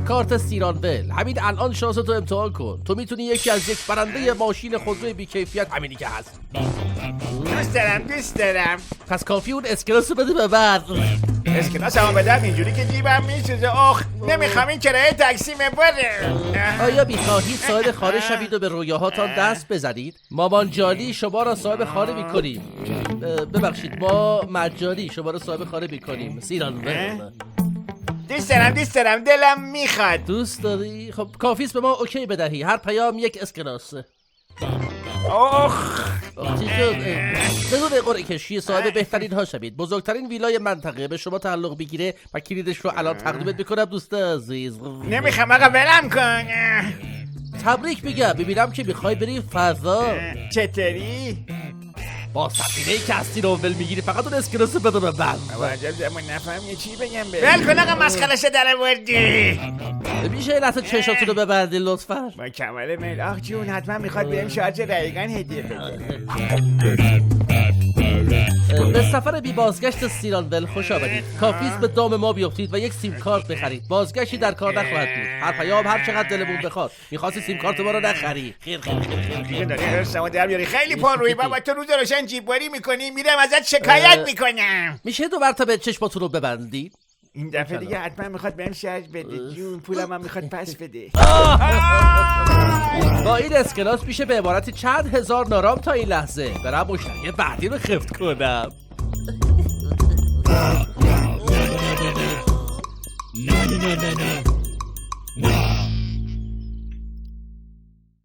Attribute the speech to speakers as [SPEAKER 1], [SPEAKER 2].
[SPEAKER 1] کارت سیرانول، همین الان شانستو امتحان کن. تو میتونی یکی از یک برنده ماشین خودروی بیکیفیت همینی که هست.
[SPEAKER 2] دوست دارم.
[SPEAKER 1] پس کافی اون اسکناس رو بده به بعد.
[SPEAKER 2] اسکناس همون بدم اینجوری که جیبم میسوزه. آخ نمیخوام این کرایه تاکسی بره.
[SPEAKER 1] آیا میخواهید صاحب خانه شوید و به رویاهاتان دست بزنید؟ ما مانجانی شما را صاحب خانه میکنیم. ببخشید ما مجانی شما را صاحب خانه میکنیم. سیرانول.
[SPEAKER 2] دوست دارم دلم میخواد.
[SPEAKER 1] دوست داری؟ خب کافیست به ما اوکی بدهی. هر پیام یک اسکناس.
[SPEAKER 2] آخ
[SPEAKER 1] بدون قرعه کشی صاحب بهترین ها شوید. بزرگترین ویلای منطقه به شما تعلق بگیره و کلیدش رو الان تقدیمت میکنم دوست عزیز.
[SPEAKER 2] نمیخوام آقا ولم کن.
[SPEAKER 1] تبریک میگم. ببینم که میخوای بری فضا.
[SPEAKER 2] چطوری؟
[SPEAKER 1] با سفینه‌ای که از سیرانول میگیری فقط اون اسکناس رو بده به من.
[SPEAKER 2] عجب زمان نفهم یه چی بگم ول کن آقا مسخره‌شو در آوردی.
[SPEAKER 1] میشه یه لحظه چشاتون رو ببندی لطفاً؟
[SPEAKER 2] با کمال میل. آخ جون حتما میخواد بهم شارژ رایگان هدیه بده.
[SPEAKER 1] به سفر بی بازگشت سیرانول خوش آمدید. کافیست به دام ما بیفتید و یک سیم کارت بخرید. بازگشتی در کار نخواهد بود. هر پیام هر چقدر دلمون بخواد. می‌خواستی سیم کارت ما رو نخری. خیر
[SPEAKER 2] داری هرسمو در بیاری. خیلی پررویی بابا. تو روز روشن جیبواری میکنی میرم ازت شکایت میکنم.
[SPEAKER 1] میشه دو مرتبه چشماتون رو ببندید؟
[SPEAKER 2] این دفعه دیگه حتما میخواد بهم شارژ بده. جون پولم هم میخواد پس بده.
[SPEAKER 1] با این اسکناس میشه به عبارت چند هزار نارام تا این لحظه. برم مشتری بعدی رو خفت کنم.
[SPEAKER 3] No.